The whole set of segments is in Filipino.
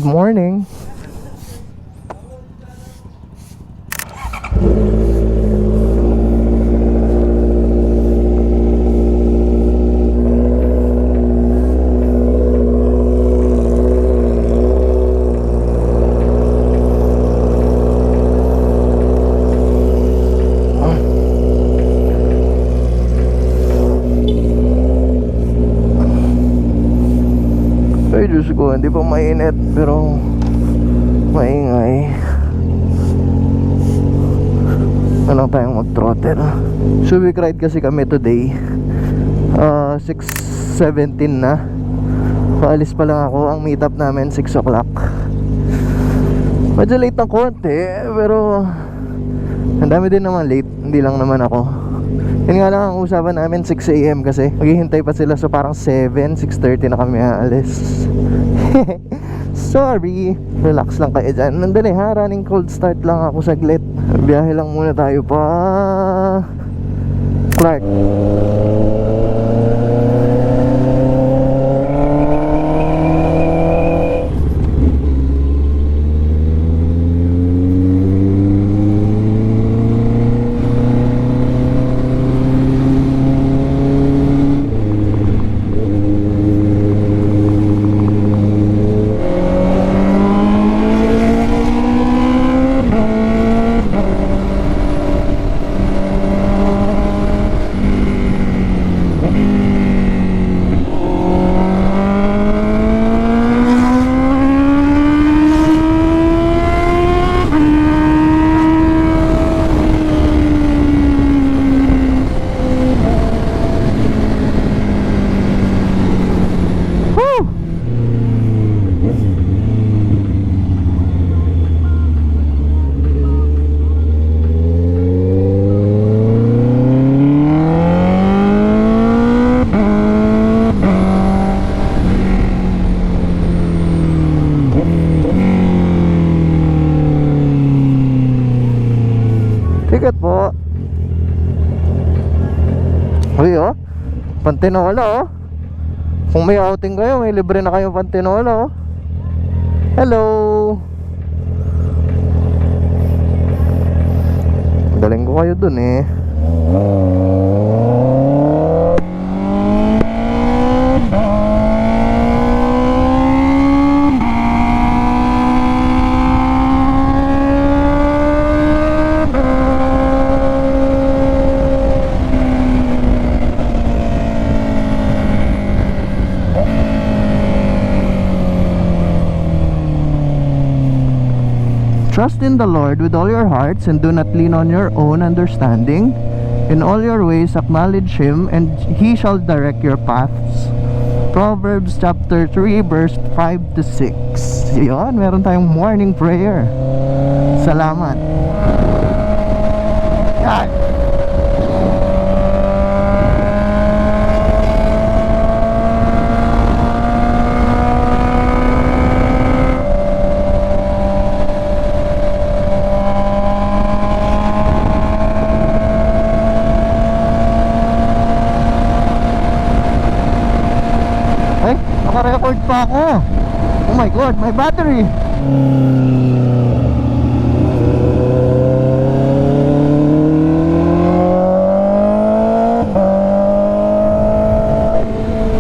Good morning. Ay Diyos ko, hindi pa mainit pero maingay. Ano tayong mag-throttle. Subic ride kasi kami today. 6:17 na. Paalis pa lang ako. Ang meet up namin 6 o'clock. Medyo late ng konti, pero ang dami din naman late. Hindi lang naman ako. Yun nga lang ang usapan namin 6 AM kasi maghihintay pa sila, so parang 7, 6:30 na kami aalis. Sorry. Relax lang kayo dyan. Nandali ha, running cold start lang ako saglit. Biyahe lang muna tayo pa Clark. Ticket po. Uy oh, Pantinola oh. Kung may outing kayo, may libre na kayo Pantinola oh. Hello. Galing ko kayo dun eh. Trust in the Lord with all your hearts and do not lean on your own understanding. In all your ways acknowledge Him and He shall direct your paths. Proverbs chapter 3 verse 5 to 6. Yun, meron tayong morning prayer. Salamat. Yan. Naka-record pa ako. Oh my god, my battery.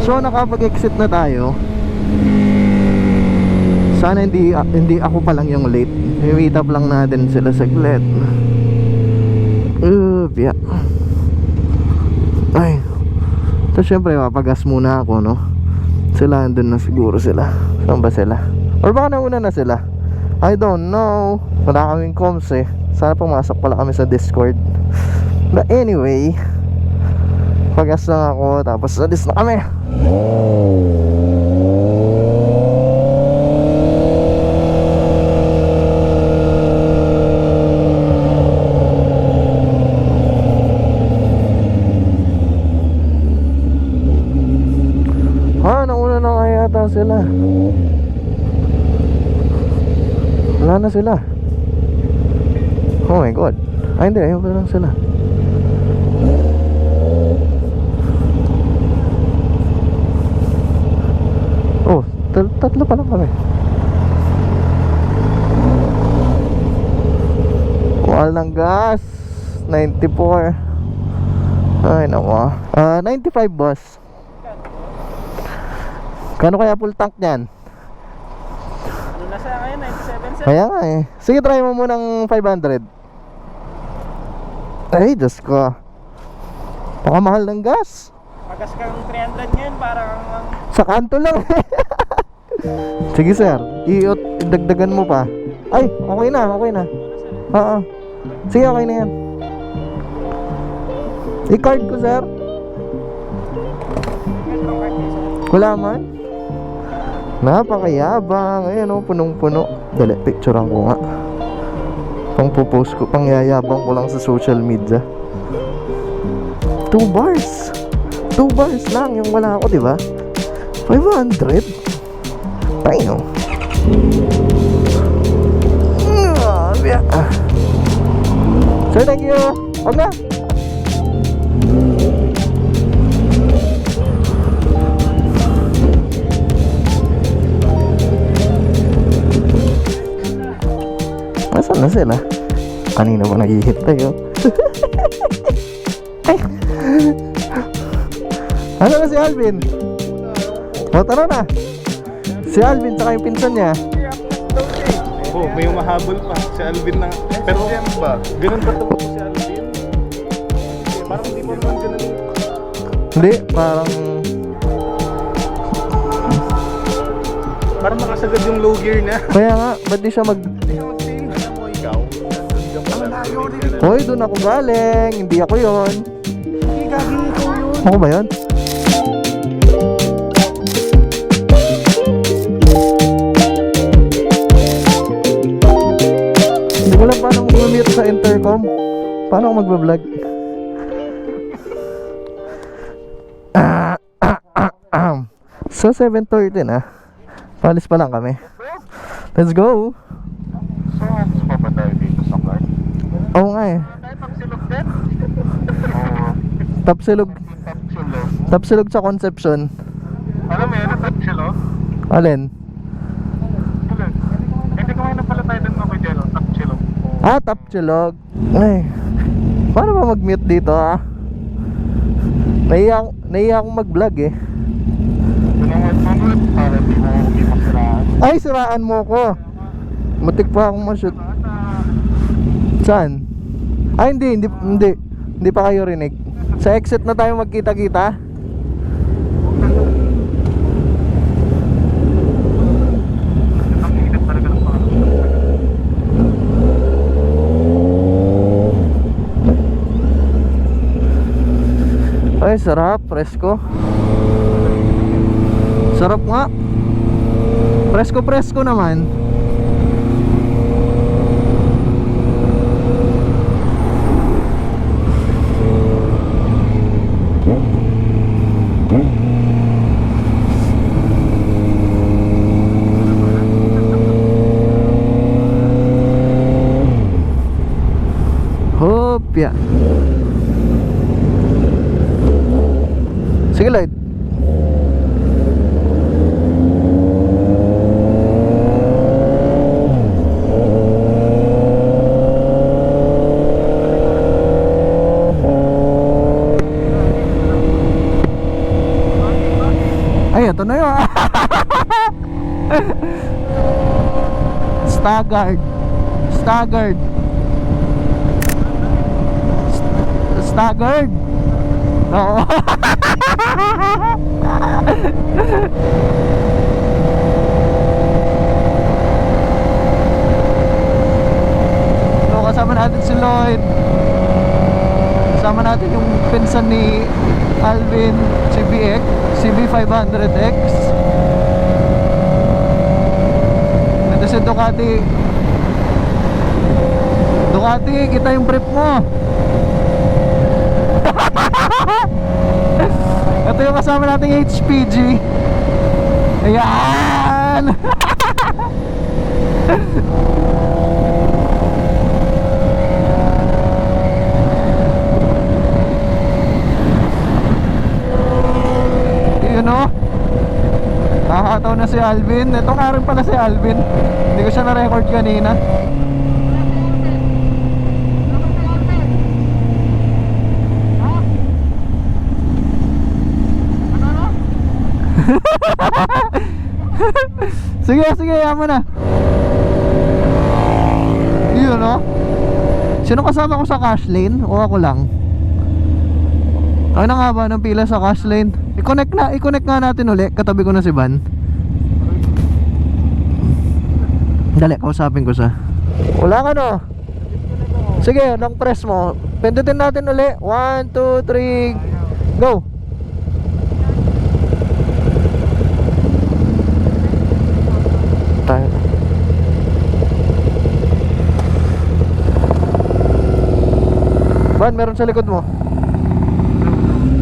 So nakapag-exit na tayo. Sana hindi ako pa lang yung late. I-meet up lang natin sila saglit. Yeah. Ay. So syempre mapagas muna ako, no? Sila andun na siguro sila. Saan ba sila? Or baka nauna na sila, I don't know. Wala kaming comms eh. Sana pumasok pala kami sa Discord. But anyway, pagas lang ako, tapos alis na kami. Sila. Wala na sila. Oh my god. Ay hindi, ayun pa lang sila. Oh, tatlo pa lang kami. Mahal ng gas. 94. Ay nako. 95 boss. Kano kaya full tank niyan? Ano na siya ngayon? 97 sir? Kaya nga eh. Sige, try mo munang 500. Ay, Diyos ko. Baka mahal ng gas. Pagas kang 300 ngayon, parang Sa kanto lang. Sige sir, idagdagan mo pa. Ay, okay na, okay na. Oo. Sige, okay na yan. I-card ko sir. Wala man. Napakayabang. Ayan o, punong-puno. Dali, picturean ko nga. Pang post ko, pang yayabang ko lang sa social media. 2 bars. 2 bars lang yung wala ako, di ba? 500. Tayo. Sir, thank you. Huwag na. Nasaan na sila? Kanina pa nag-hit tayo. Ay. Ano na si Alvin? O, tara na. Si Alvin tsaka yung pinsan niya. Oh, may mahabol pa si Alvin na. Pero ba? Ganun ba ito si Alvin? Parang hindi mo naman ganun. Hindi, parang nakasagad yung low gear na. kaya nga, ba't di siya Hindi ka mag-change. Alam mo ikaw? Hoy, doon ako galing. Hindi ako yon. Hindi gagawin ikaw yun. Ako ba yun? Hindi ko lang paano mag-mute sa intercom. Paano ako magbablog? So 7:30 na. Palis pa lang kami. Let's go. So, ano pa ba tayo dito sa car? Oo nga eh. Tayo pagsilog din? Oo. Tapsilog. Tapsilog. Tapsilog sa Conception. Alam mo yan, tapsilog? Alin? Tulad. Hindi kumain na pala tayo din ako dyan, tapsilog. Tapsilog. Ay. Paano ba mag-mute dito ah? Nahiya akong mag-vlog eh. Tunangan mo mo, para di mo umimasiraan. Ay, siraan mo ko. Mutik pa akong ma-shoot. Saan? Ay, hindi pa kayo rinig. Sa exit na tayo magkita-kita. Ang init talaga ng mga. Ay, sarap, presko. Sarap nga. Presko naman. Hopya. Sige, light. Ay, ito na yun. Staggered. Staggered. Staggered. Oo. So, kasama natin si Lloyd. Kasama natin yung pinsan ni Alvin, CB500X. Ito si Ducati. Ducati, kita yung brief mo. Ito yung kasama nating HPG. Ayan. Yun o. Nakakataw na si Alvin. Ito nga rin pala si Alvin. Hindi ko siya na-record kanina. Sige, sige, yaman na. Yun, no? Sino kasama ko sa cash lane? O ako lang? Ay na nga ba ng pila sa cash lane? I-connect nga natin uli. Katabi ko na si Van. Dali, kausapin ko sa. Wala ka, no? Sige, long press mo. Pindutin natin uli. 1, 2, 3, go! Tayo. Van, meron sa likod mo.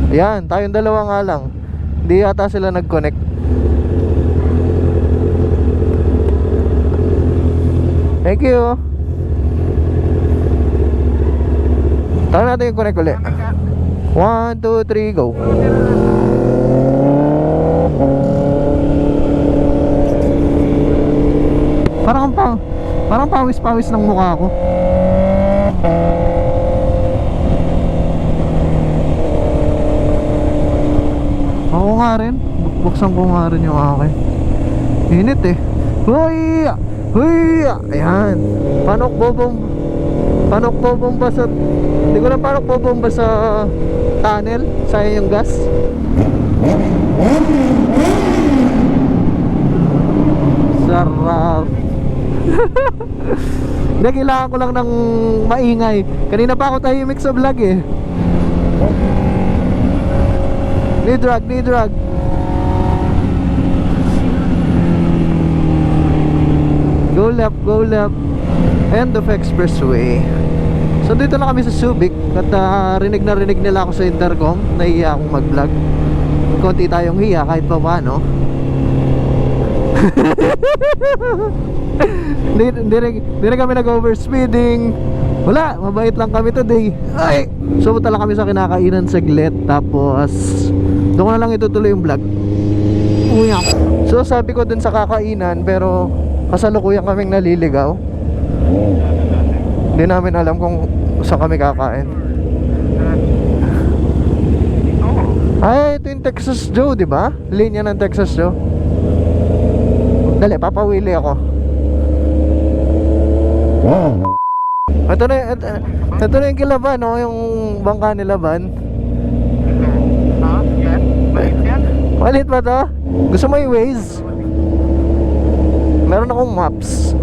Yan, tayong dalawa nga lang. Hindi yata sila nag-connect. Thank you. Tayo natin yung connect ulit. 1, 2, 3, go. Parang pawis-pawis ng mukha ko. Ako nga rin. Buksan ko nga rin yung akin. Init eh. Huy! Huy! Ayan. Panok bobomba sa... Hindi ko lang panok bobomba sa tunnel. Sayang yung gas. Sarap. Hindi, kailangan ko lang ng maingay. Kanina pa ako tahimik sa vlog eh. Need drag. Go left. End of expressway. So dito na kami sa Subic. At rinig na rinig nila ako sa intercom. Nahiya akong mag vlog. Konti tayong hiya kahit pa paano. Hindi na kami nag-overspeeding. Wala, mabait lang kami today. Ay! Sumunta lang kami sa kinakainan saglit. Tapos doon ko na lang itutuloy yung vlog. Uyak. So sabi ko dun sa kakainan, pero kasalukuyan kaming naliligaw. Hindi namin alam kung saan kami kakain. Ay, ito yung Texas Joe, di ba? Linya ng Texas Joe. Dali, papawili ako. Ito na yung kilaban, no? Yung bangka ni Laban. Yan? Maliit yan? Malit ba to? Gusto mo yung Waze? Meron akong maps.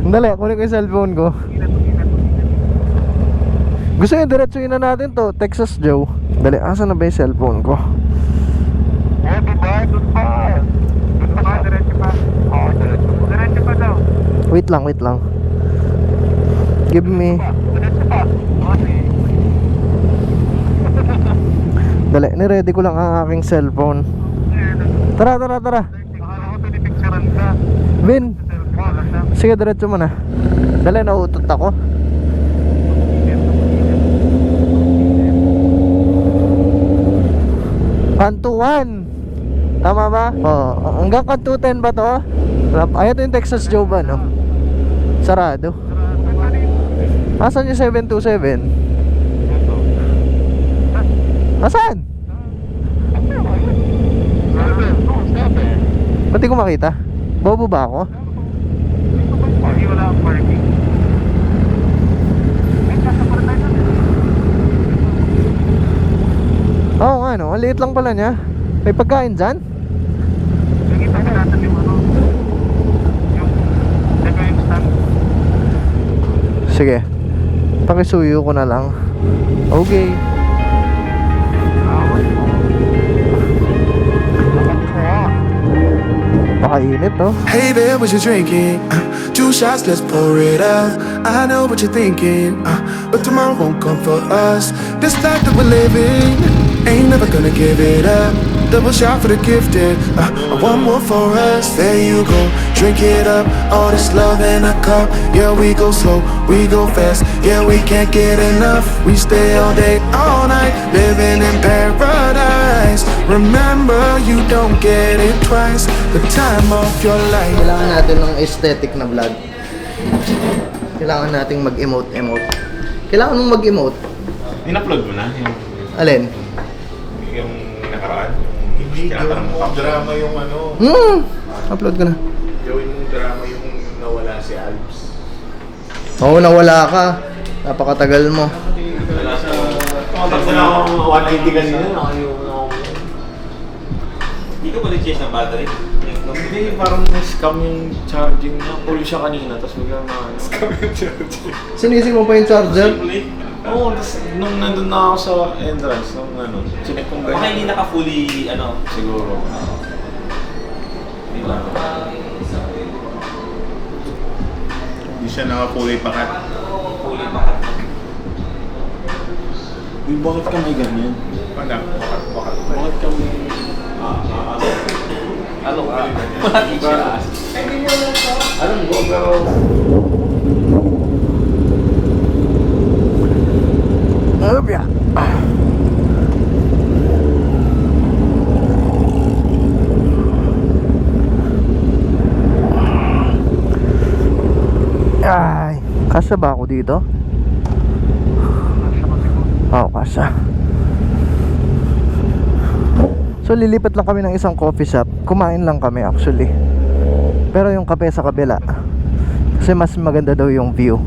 Dali, kunin ko yung cellphone ko. Gusto nyo diretsuin na natin to, Texas Joe. Dali, asa na ba yung cellphone ko? Diba? Doon pa. Diretso pa. Oo, diretso pa daw. Wait lang. Give me. Diretso pa. Okay. Dali, niready ko lang ang aking cellphone. Tara. Akala ko pinipicturean ka. Vin, Cellphone, lang. sige, diretso mo na. Dali, nauutot ako. Kantuan. Tama ba? Oo. Hanggang Kanto 10 ba to? Ayun to yung Texas Joe ba, no? Sarado. Asan yung 727? Asan? Ba't di ko makita? Bobo ba ako? Hindi wala ang parking. Oo nga, no? Ang liit lang pala niya. May pagkain dyan? Nakita ka natin yung ano. Yung stand. Sige. Pakisuyo ko na lang. Okay. Pakainit, no? Hey there, what you drinking? 2 shots, let's pour it out. I know what you're thinking, but tomorrow won't come for us. This life that we're living ain't never gonna give it up. Double shot for the gifted, one more for us. There you go, drink it up. All this love in a cup. Yeah, we go slow, we go fast. Yeah, we can't get enough. We stay all day, all night, living in paradise. Remember, you don't get it twice. The time of your life. Kailangan natin ng aesthetic na vlog. Kailangan nating mag-emote. Kailangan mong mag-emote. In-upload mo na? Alin? Yung nakaraan? Hindi, yung drama yung ano. Upload ko na. Gawin mong drama yung nawala si Alps. Oo, nawala ka. Napakatagal mo. Tapos na akong 180 kanina. Hindi ka ba nag-change ng battery? Hindi, parang scam yung charging niya. Full siya kanina, tapos biglang na scam yung charging. Sinisig mo pa yung charger? Oo, tapos nung nandun na ako sa entrance, nung ano, chinek kong ganyan. Baka hindi naka-fully, ano? Siguro. Hindi siya naka-fully pakat. Fully pakat. Uy, bakit ka may ganyan? Wala, pakat. Bakit ka may... Ano ka? Wala teacher. Anong go, pero... Upya. Ay, kasya ba ako dito? Oo, kasya. So lilipat lang kami ng isang coffee shop. Kumain lang kami actually. Pero yung kape sa kabila. Kasi mas maganda daw yung view.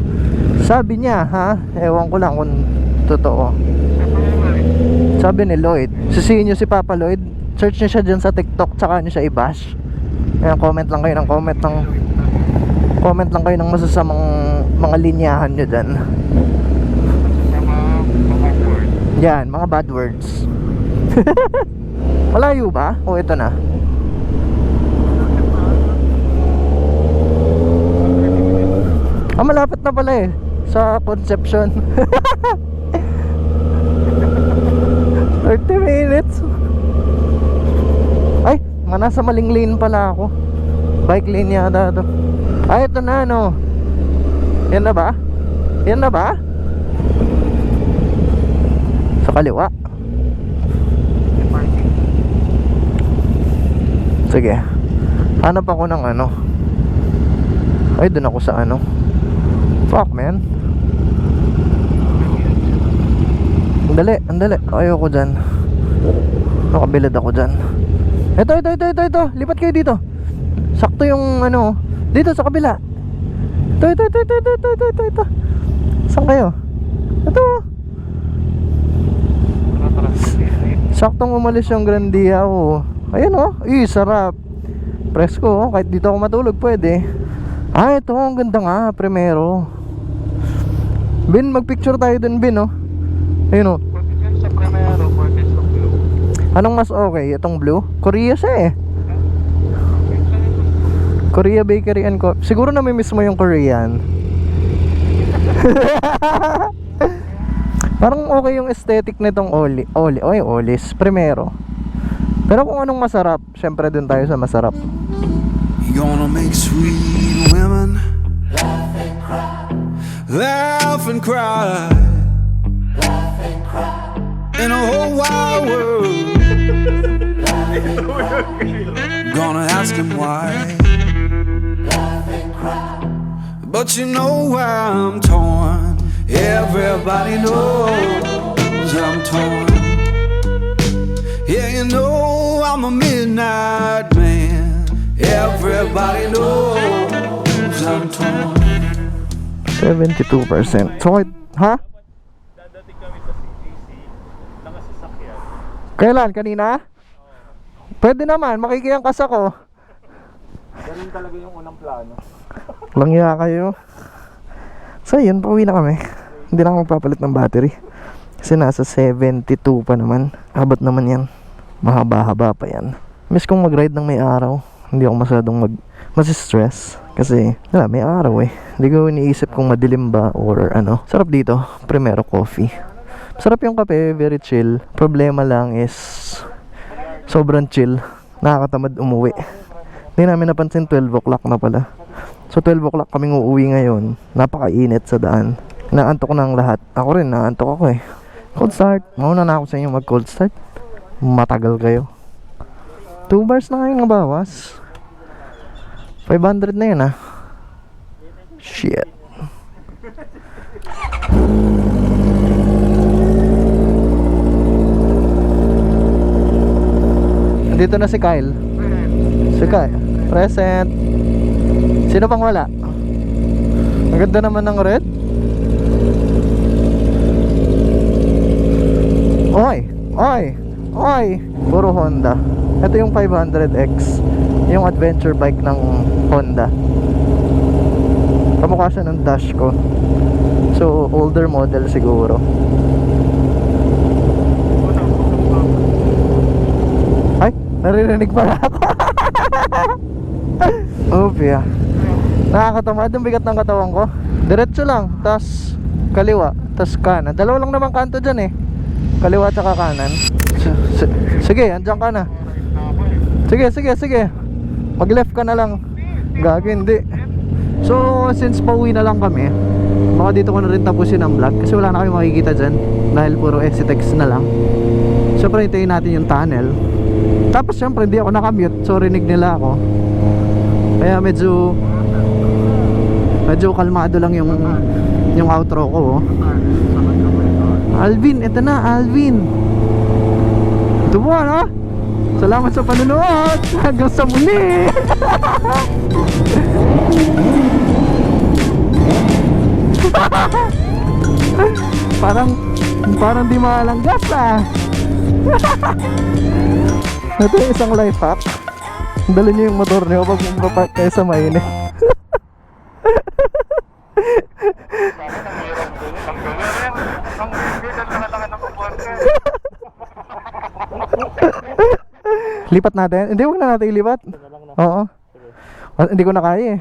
Sabi niya, ha? Ewan ko lang kung totoo. Sabi ni Lloyd. Sisihin nyo si Papa Lloyd. Search nyo siya dyan sa TikTok. Tsaka nyo siya i-bash. Kaya comment lang kayo ng comment lang kayo ng masasamang mga linyahan nyo dyan. Yan, mga bad words. Malayo ba? O ito na? Malapit na pala eh. Sa Conception. 30 minutes. Ay, nasa maling lane pala ako. Bike lane yata to. Ay, ito na no. Yan na ba? Yan na ba? Sa kaliwa. Sige. Hanap ako ng ano. Ay, dun ako sa ano. Fuck, man. Andali. Ayoko dyan. Nakabilad ako dyan. Ito. Lipat kayo dito. Sakto yung ano. Dito sa kabila. Ito. Saan kayo? Ito. Saktong umalis yung Grandia. Oh. Ayan oh. Sarap. Presko. Kahit dito ako matulog pwede. Ito. Ang ganda nga. Primero. Bin, magpicture tayo dun, Bin, oh. Ayun, oh. Anong mas okay? Itong blue? Korea siya eh. Korea Bakery and Coffee. Siguro namimiss mo yung Korean. Parang okay yung aesthetic nitong Olis. Primero. Pero kung anong masarap, syempre dun tayo sa masarap. You're gonna make sweet women laugh and cry in a whole wide world. Gonna ask him why, but you know I'm torn. Everybody knows I'm torn. Yeah, you know I'm a midnight man. Everybody knows I'm torn. 72%. So, ha? Dadating kami sa CGC, nakasasakyan. Kailan? Kanina? Pwede naman, makikiyangkas ako. Ganun talaga yung unang plano. Langya kayo. So yun, pauwi na kami. Hindi na ako magpapalit ng battery. Kasi nasa 72 pa naman. Abot naman yan. Mahaba-haba pa yan. Miss kong mag-ride ng may araw. Hindi ako masyadong masistress. Kasi wala, may araw eh. Hindi ko iniisip kung madilim ba or ano. Sarap dito, Primero Coffee. Sarap yung kape, very chill. Problema lang is sobrang chill. Nakakatamad umuwi. Hindi namin napansin 12 o'clock na pala. So 12 o'clock kaming uuwi ngayon. Napakainit sa daan. Naantok ko na ang lahat. Ako rin, naantok ako eh. Cold start. Mauna na ako sa inyo mag cold start. Matagal kayo. 2 bars na ngayon nabawas. 500 na yun ah. Shit. Dito na si Kyle. Si Kyle. Present. Sino pang wala? Ang ganda naman ng red. Oy! Oy! Oy! Puro Honda. Ito yung 500X, yung adventure bike ng Honda. Kamukha siya ng Dash ko. So, older model siguro. Ay! Naririnig pala ako. Opya. Nakakatamad ang bigat ng katawan ko. Diretso lang, tas kaliwa, tas kanan. Dalawa lang naman kanto dyan eh. Kaliwa at saka kanan. Sige, andyan ka na. Sige. Mag left ka na lang. Gagi, hindi. So, since pauwi na lang kami, baka dito ko na rin tapusin ang vlog. Kasi wala na kami makikita dyan. Dahil puro SCTEX na lang. Siyempre, hintayin natin yung tunnel. Tapos siyempre, hindi ako nakamute. So, rinig nila ako. Kaya medyo kalmado lang yung outro ko. Alvin, eto na, Alvin. Ito po, no? Salamat sa panonood. Hanggang sa muli. Parang di malanggas ah. Ito yung isang life hack. Dali nyo yung motor nyo pag mapapark kayo sa mainit. Lipat natin? Hindi, huwag na natin ilipat. Oo. Hindi ko na kaya eh.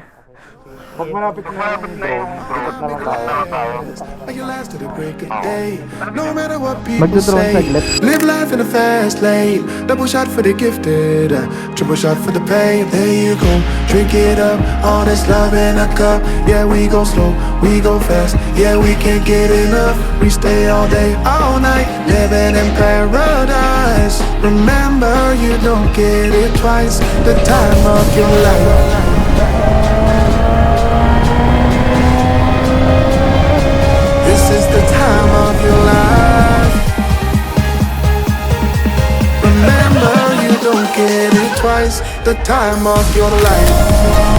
Pag malapit na yung drone, lipat na lang tayo. Like it lasts to the break of day. No matter what people Magdodrone say, saglit. live life in a fast lane. Double shot for the gifted, triple shot for the pain. There you go, drink it up. All this love in a cup. Yeah, we go slow, we go fast. Yeah, we can't get enough. We stay all day, all night, living in paradise. Remember, you don't get it twice. The time of your life. This is the time of your life. Remember, you don't get it twice. The time of your life.